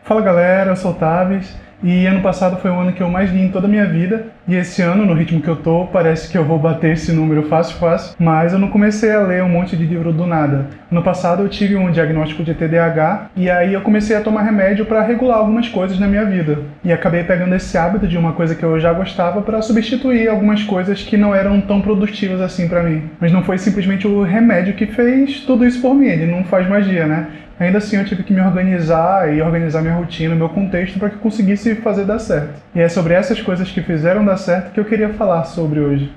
Fala galera, eu sou o Tavis e ano passado foi o ano que eu mais li em toda a minha vida e esse ano, no ritmo que eu tô, parece que eu vou bater esse número fácil, mas eu não comecei a ler um monte de livro do nada. No passado eu tive um diagnóstico de TDAH e aí eu comecei a tomar remédio para regular algumas coisas na minha vida e acabei pegando esse hábito de uma coisa que eu já gostava para substituir algumas coisas que não eram tão produtivas assim para mim. Mas não foi simplesmente o remédio que fez tudo isso por mim, ele não faz magia, né? Ainda assim eu tive que me organizar e organizar minha rotina, meu contexto para que eu conseguisse fazer dar certo. E é sobre essas coisas que fizeram dar certo que eu queria falar sobre hoje.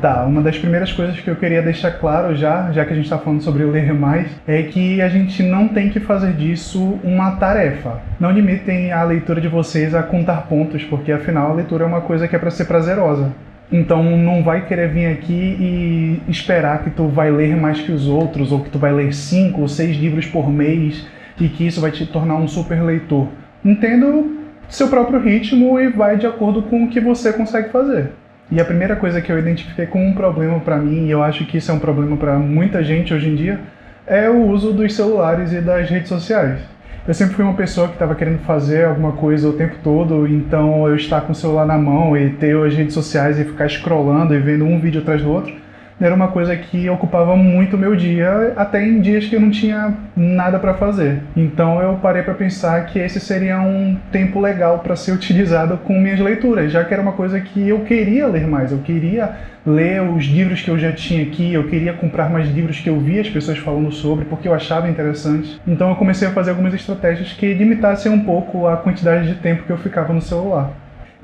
Tá, uma das primeiras coisas que eu queria deixar claro já que a gente está falando sobre ler mais, é que a gente não tem que fazer disso uma tarefa. Não limitem a leitura de vocês a contar pontos, porque afinal a leitura é uma coisa que é para ser prazerosa. Então não vai querer vir aqui e esperar que tu vai ler mais que os outros, ou que tu vai ler 5 ou 6 livros por mês e que isso vai te tornar um super leitor. Entenda seu próprio ritmo e vai de acordo com o que você consegue fazer. E a primeira coisa que eu identifiquei como um problema para mim, e eu acho que isso é um problema para muita gente hoje em dia, é o uso dos celulares e das redes sociais. Eu sempre fui uma pessoa que estava querendo fazer alguma coisa o tempo todo, então eu estar com o celular na mão e ter as redes sociais e ficar scrollando e vendo um vídeo atrás do outro, era uma coisa que ocupava muito o meu dia, até em dias que eu não tinha nada para fazer. Então eu parei para pensar que esse seria um tempo legal para ser utilizado com minhas leituras, já que era uma coisa que eu queria ler mais, eu queria ler os livros que eu já tinha aqui, eu queria comprar mais livros que eu via as pessoas falando sobre, porque eu achava interessante. Então eu comecei a fazer algumas estratégias que limitassem um pouco a quantidade de tempo que eu ficava no celular.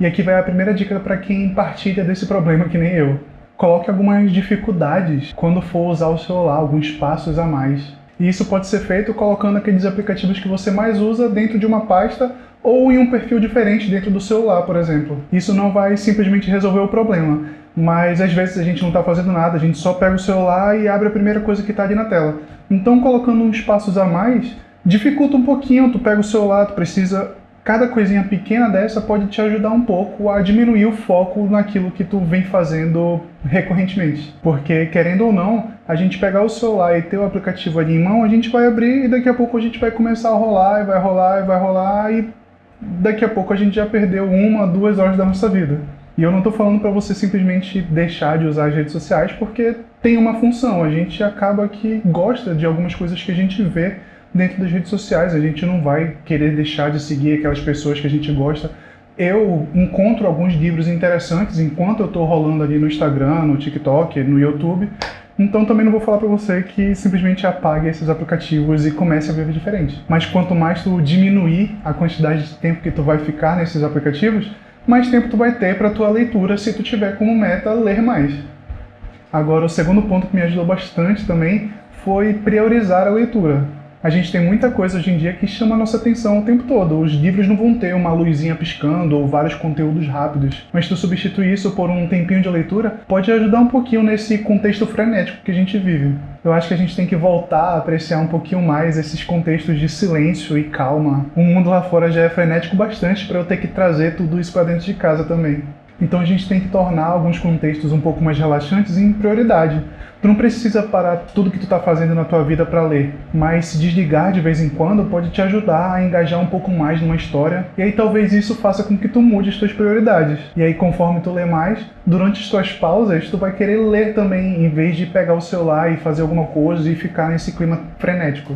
E aqui vai a primeira dica para quem partilha desse problema que nem eu. Coloque algumas dificuldades quando for usar o celular, alguns passos a mais. E isso pode ser feito colocando aqueles aplicativos que você mais usa dentro de uma pasta ou em um perfil diferente dentro do celular, por exemplo. Isso não vai simplesmente resolver o problema, mas às vezes a gente não está fazendo nada, a gente só pega o celular e abre a primeira coisa que está ali na tela. Então colocando uns passos a mais, dificulta um pouquinho, tu pega o celular, tu precisa... Cada coisinha pequena dessa pode te ajudar um pouco a diminuir o foco naquilo que tu vem fazendo recorrentemente. Porque, querendo ou não, a gente pegar o celular e ter o aplicativo ali em mão, a gente vai abrir e daqui a pouco a gente vai começar a rolar e vai rolar e vai rolar e daqui a pouco a gente já perdeu 1, 2 horas da nossa vida. E eu não estou falando para você simplesmente deixar de usar as redes sociais porque tem uma função. A gente acaba que gosta de algumas coisas que a gente vê dentro das redes sociais, a gente não vai querer deixar de seguir aquelas pessoas que a gente gosta. Eu encontro alguns livros interessantes enquanto eu estou rolando ali no Instagram, no TikTok, no YouTube, então também não vou falar para você que simplesmente apague esses aplicativos e comece a viver diferente. Mas quanto mais tu diminuir a quantidade de tempo que tu vai ficar nesses aplicativos, mais tempo tu vai ter para tua leitura se tu tiver como meta ler mais. Agora, o segundo ponto que me ajudou bastante também foi priorizar a leitura. A gente tem muita coisa hoje em dia que chama a nossa atenção o tempo todo. Os livros não vão ter uma luzinha piscando ou vários conteúdos rápidos. Mas tu substituir isso por um tempinho de leitura pode ajudar um pouquinho nesse contexto frenético que a gente vive. Eu acho que a gente tem que voltar a apreciar um pouquinho mais esses contextos de silêncio e calma. O mundo lá fora já é frenético bastante para eu ter que trazer tudo isso para dentro de casa também. Então a gente tem que tornar alguns contextos um pouco mais relaxantes em prioridade. Tu não precisa parar tudo que tu está fazendo na tua vida para ler, mas se desligar de vez em quando pode te ajudar a engajar um pouco mais numa história, e aí talvez isso faça com que tu mude as tuas prioridades. E aí conforme tu lê mais, durante as tuas pausas, tu vai querer ler também, em vez de pegar o celular e fazer alguma coisa e ficar nesse clima frenético.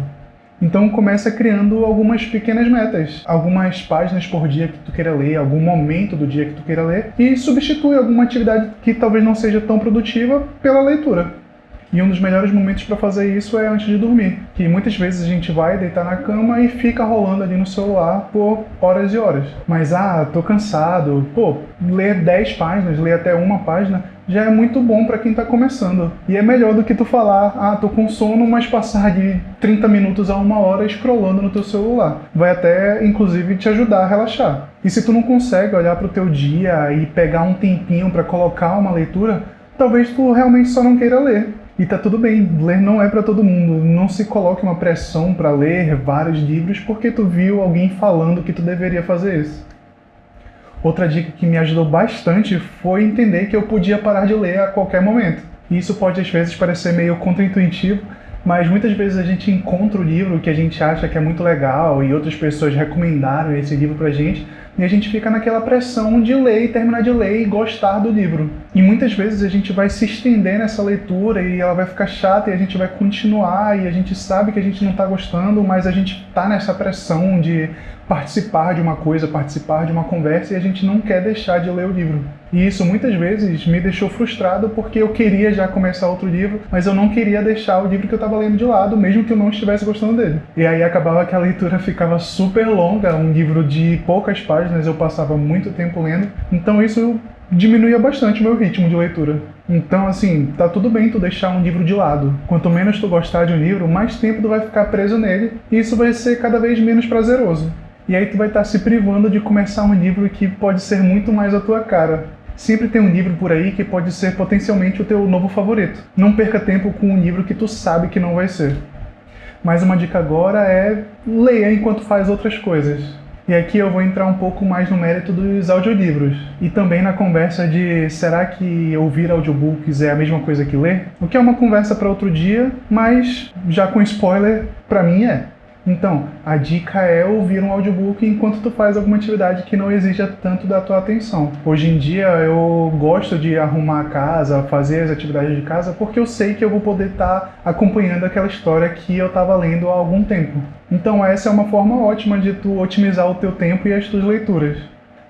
Então começa criando algumas pequenas metas, algumas páginas por dia que tu queira ler, algum momento do dia que tu queira ler, e substitui alguma atividade que talvez não seja tão produtiva pela leitura. E um dos melhores momentos para fazer isso é antes de dormir, que muitas vezes a gente vai deitar na cama e fica rolando ali no celular por horas e horas. Mas tô cansado, ler 10 páginas, ler até uma página, já é muito bom para quem está começando. E é melhor do que tu falar, tô com sono, mas passar de 30 minutos a 1 hora scrollando no teu celular. Vai até, inclusive, te ajudar a relaxar. E se tu não consegue olhar para o teu dia e pegar um tempinho para colocar uma leitura, talvez tu realmente só não queira ler. E tá tudo bem, ler não é para todo mundo. Não se coloque uma pressão para ler vários livros porque tu viu alguém falando que tu deveria fazer isso. Outra dica que me ajudou bastante foi entender que eu podia parar de ler a qualquer momento. E isso pode às vezes parecer meio contraintuitivo, mas muitas vezes a gente encontra o livro que a gente acha que é muito legal e outras pessoas recomendaram esse livro pra gente, e a gente fica naquela pressão de ler e terminar de ler e gostar do livro. E muitas vezes a gente vai se estender nessa leitura e ela vai ficar chata e a gente vai continuar e a gente sabe que a gente não está gostando, mas a gente está nessa pressão de participar de uma coisa, participar de uma conversa e a gente não quer deixar de ler o livro. E isso muitas vezes me deixou frustrado porque eu queria já começar outro livro, mas eu não queria deixar o livro que eu estava lendo de lado, mesmo que eu não estivesse gostando dele. E aí acabava que a leitura ficava super longa, um livro de poucas páginas, eu passava muito tempo lendo, então isso diminuía bastante o meu ritmo de leitura. Então, assim, tá tudo bem tu deixar um livro de lado. Quanto menos tu gostar de um livro, mais tempo tu vai ficar preso nele, e isso vai ser cada vez menos prazeroso. E aí tu vai estar se privando de começar um livro que pode ser muito mais a tua cara. Sempre tem um livro por aí que pode ser potencialmente o teu novo favorito. Não perca tempo com um livro que tu sabe que não vai ser. Mas uma dica agora é leia enquanto faz outras coisas. E aqui eu vou entrar um pouco mais no mérito dos audiolivros. E também na conversa de será que ouvir audiobooks é a mesma coisa que ler? O que é uma conversa para outro dia, mas já com spoiler, pra mim é. Então, a dica é ouvir um audiobook enquanto tu faz alguma atividade que não exija tanto da tua atenção. Hoje em dia eu gosto de arrumar a casa, fazer as atividades de casa, porque eu sei que eu vou poder estar acompanhando aquela história que eu estava lendo há algum tempo. Então essa é uma forma ótima de tu otimizar o teu tempo e as tuas leituras.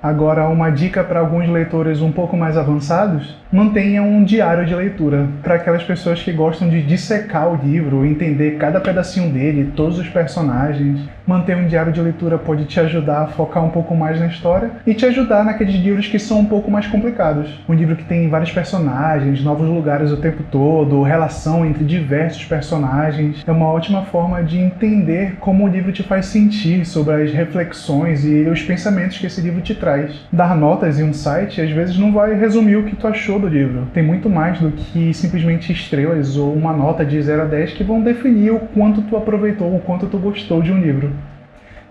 Agora, uma dica para alguns leitores um pouco mais avançados: mantenha um diário de leitura. Para aquelas pessoas que gostam de dissecar o livro, entender cada pedacinho dele, todos os personagens, manter um diário de leitura pode te ajudar a focar um pouco mais na história e te ajudar naqueles livros que são um pouco mais complicados. Um livro que tem vários personagens, novos lugares o tempo todo, relação entre diversos personagens. É uma ótima forma de entender como o livro te faz sentir sobre as reflexões e os pensamentos que esse livro te traz. Dar notas em um site às vezes não vai resumir o que tu achou do livro. Tem muito mais do que simplesmente estrelas ou uma nota de 0 a 10 que vão definir o quanto tu aproveitou, o quanto tu gostou de um livro.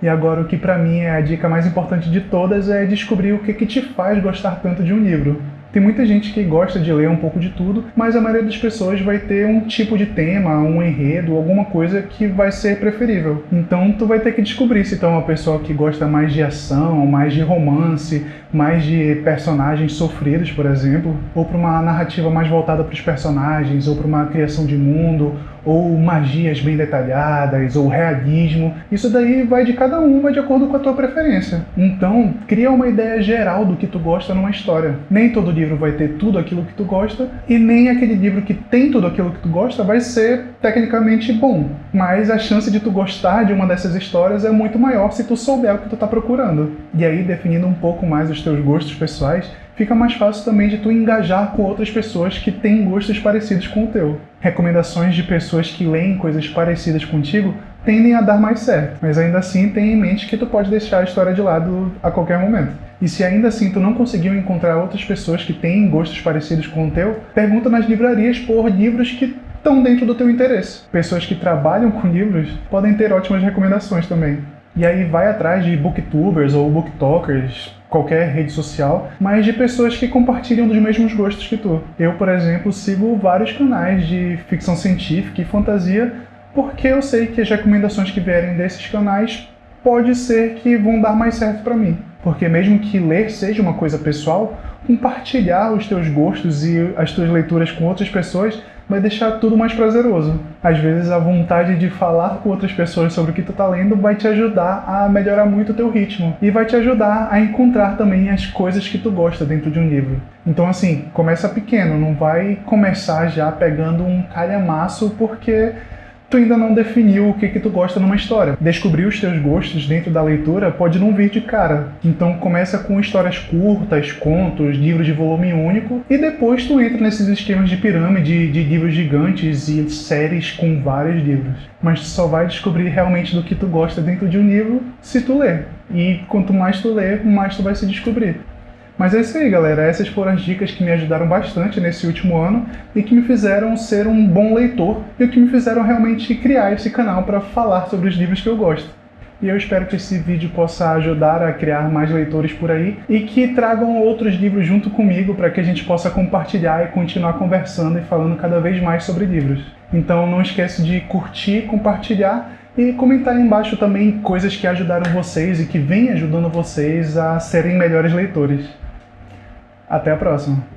E agora o que pra mim é a dica mais importante de todas é descobrir o que te faz gostar tanto de um livro. Tem muita gente que gosta de ler um pouco de tudo, mas a maioria das pessoas vai ter um tipo de tema, um enredo, alguma coisa que vai ser preferível. Então tu vai ter que descobrir se tu é uma pessoa que gosta mais de ação, mais de romance, mais de personagens sofridos, por exemplo, ou para uma narrativa mais voltada para os personagens, ou para uma criação de mundo, ou magias bem detalhadas, ou realismo. Isso daí vai de cada um, vai de acordo com a tua preferência. Então, cria uma ideia geral do que tu gosta numa história. Nem todo livro vai ter tudo aquilo que tu gosta, e nem aquele livro que tem tudo aquilo que tu gosta vai ser tecnicamente bom. Mas a chance de tu gostar de uma dessas histórias é muito maior se tu souber o que tu tá procurando. E aí, definindo um pouco mais os teus gostos pessoais, fica mais fácil também de tu engajar com outras pessoas que têm gostos parecidos com o teu. Recomendações de pessoas que leem coisas parecidas contigo tendem a dar mais certo, mas ainda assim tenha em mente que tu pode deixar a história de lado a qualquer momento. E se ainda assim tu não conseguiu encontrar outras pessoas que têm gostos parecidos com o teu, pergunta nas livrarias por livros que estão dentro do teu interesse. Pessoas que trabalham com livros podem ter ótimas recomendações também. E aí vai atrás de booktubers ou booktalkers, qualquer rede social, mas de pessoas que compartilham dos mesmos gostos que tu. Eu, por exemplo, sigo vários canais de ficção científica e fantasia porque eu sei que as recomendações que vierem desses canais pode ser que vão dar mais certo para mim. Porque mesmo que ler seja uma coisa pessoal, compartilhar os teus gostos e as tuas leituras com outras pessoas vai deixar tudo mais prazeroso. Às vezes a vontade de falar com outras pessoas sobre o que tu tá lendo vai te ajudar a melhorar muito o teu ritmo e vai te ajudar a encontrar também as coisas que tu gosta dentro de um livro. Então assim, começa pequeno, não vai começar já pegando um calhamaço porque tu ainda não definiu o que tu gosta numa história. Descobrir os teus gostos dentro da leitura pode não vir de cara. Então começa com histórias curtas, contos, livros de volume único, e depois tu entra nesses esquemas de pirâmide, de livros gigantes e séries com vários livros. Mas tu só vai descobrir realmente do que tu gosta dentro de um livro se tu ler. E quanto mais tu ler, mais tu vai se descobrir. Mas é isso aí, galera. Essas foram as dicas que me ajudaram bastante nesse último ano e que me fizeram ser um bom leitor e o que me fizeram realmente criar esse canal para falar sobre os livros que eu gosto. E eu espero que esse vídeo possa ajudar a criar mais leitores por aí e que tragam outros livros junto comigo para que a gente possa compartilhar e continuar conversando e falando cada vez mais sobre livros. Então não esquece de curtir, compartilhar e comentar aí embaixo também coisas que ajudaram vocês e que vêm ajudando vocês a serem melhores leitores. Até a próxima!